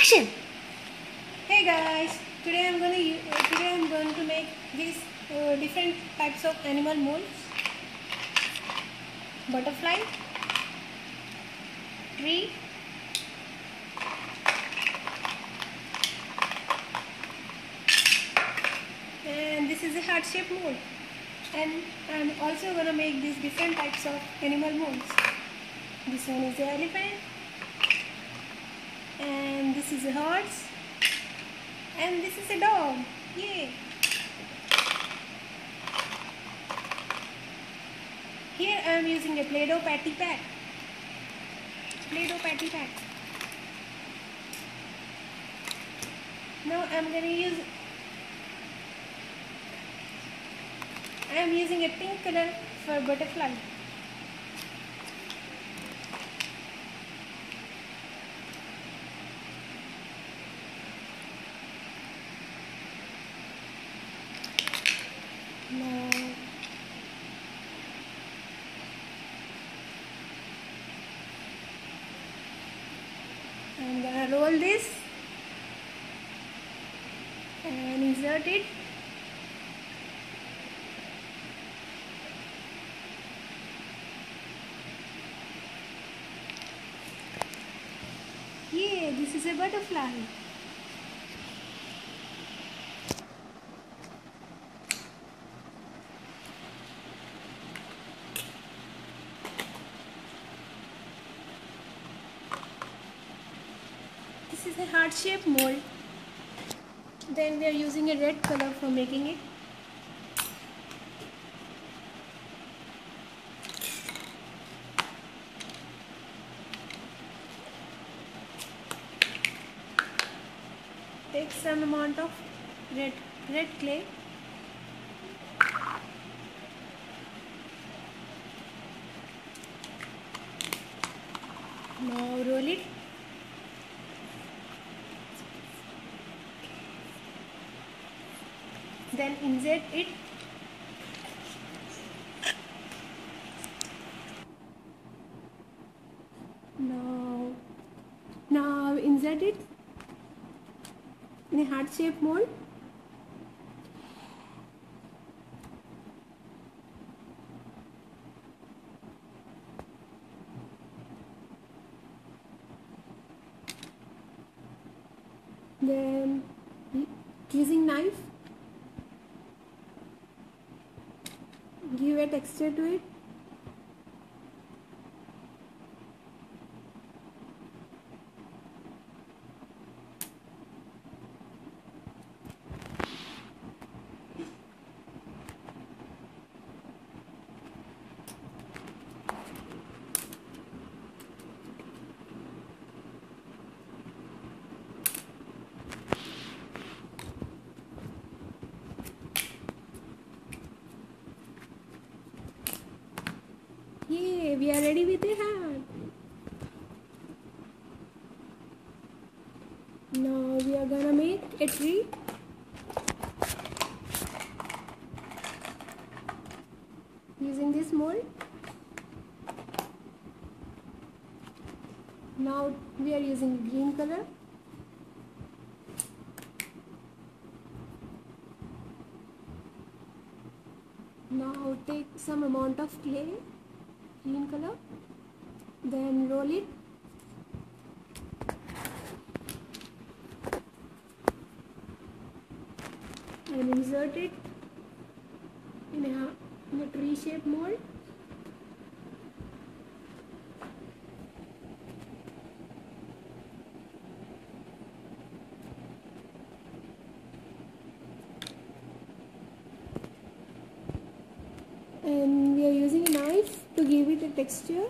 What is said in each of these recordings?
Action! Hey guys, today I'm going to make these different types of animal molds: butterfly, tree, and this is a heart shape mold. And I'm also gonna make these different types of animal molds. This one is the elephant, and this is a horse, and this is a dog. Yay! Here I am using a Play-Doh patty pack. Play-Doh patty pack. Now I am using a pink color for butterfly. Now I'm gonna roll this and insert it. Yeah, this is a butterfly. This is a heart-shaped mold. Then we are using a red color for making it. Take some amount of red clay. Now roll it. Then insert it. Now insert it in a heart-shaped mold. Then using knife, give a texture to it. Yeah, we are ready with the hat. Now we are gonna make a tree. Using this mold. Now we are using green color. Now take some amount of clay, green color, then roll it. And insert it in a tree shape mold. And we are using a knife to give it a texture.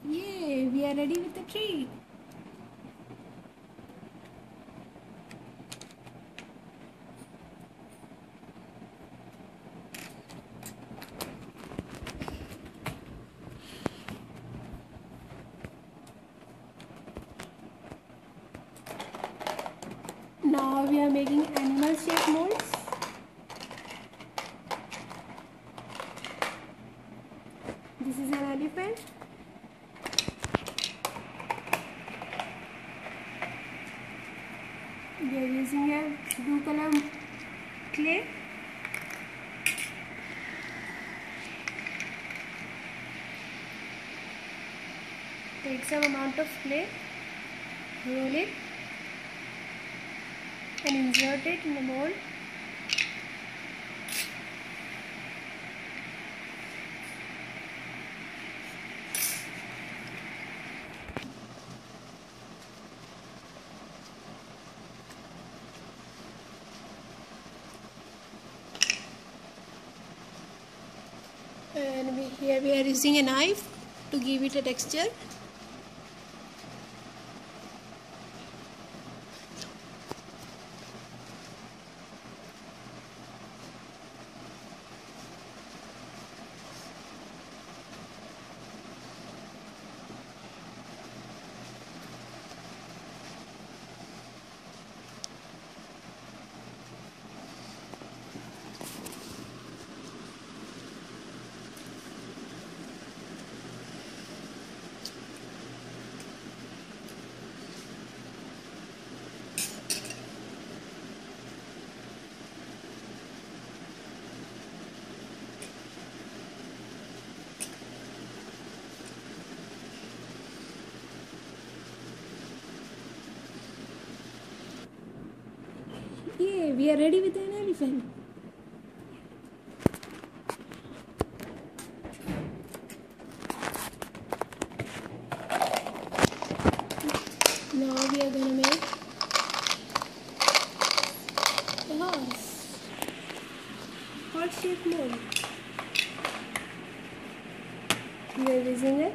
Yay, we are ready with the tree. are making animal shape molds. This is an elephant. We are using a blue color clay. Take some amount of clay, roll it and insert it in the mold. And here we are using a knife to give it a texture. Yeah, we are ready with an elephant. Now we are gonna make a heart-shaped mold. We are using a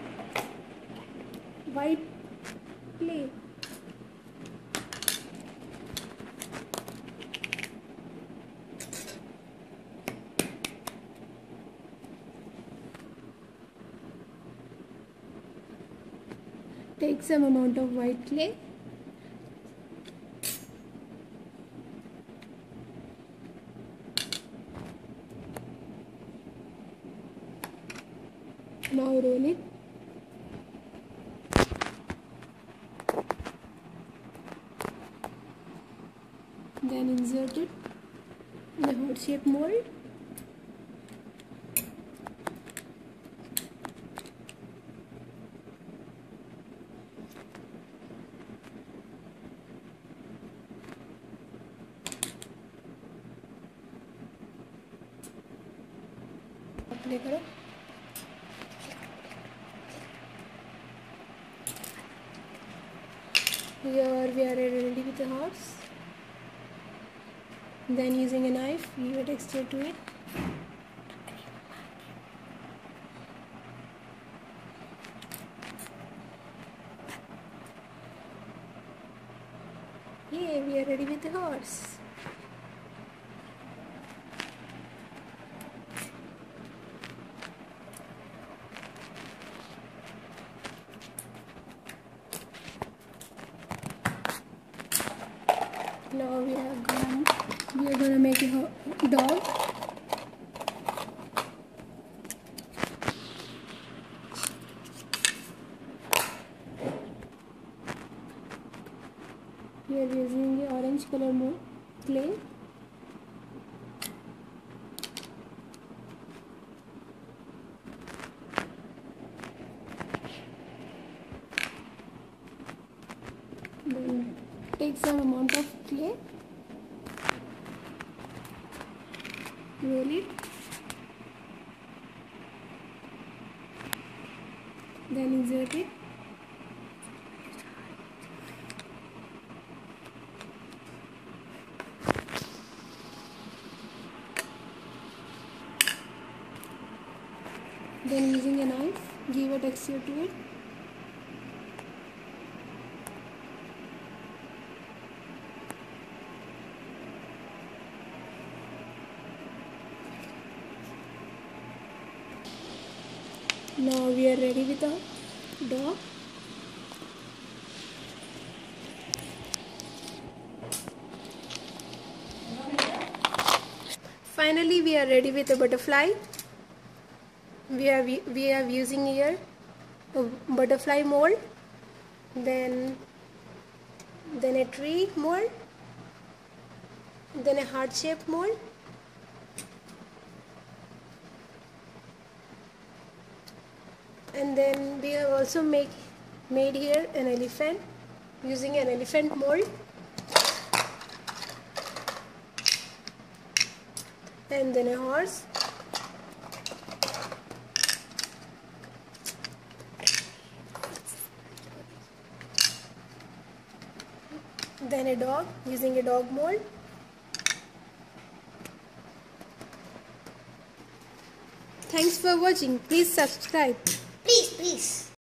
white clay. Take some amount of white clay. Now roll it. Then insert it in the heart-shaped mold. Play करो. Here we are ready with the hearts. Then using a knife, give a texture to it. Yeah, we are ready with the hearts. Now we are gonna make a dog. We are using the orange color clay. Then take some amount of clay, roll it, then insert it. Then using a knife, give a texture to it. Now we are ready with our dog. Finally, we are ready with a butterfly. We are using here a butterfly mold, then a tree mold, then a heart-shaped mold, and then we have also made here an elephant using an elephant mold, and then a horse, then a dog using a dog mold. Thanks for watching. Please subscribe. Please.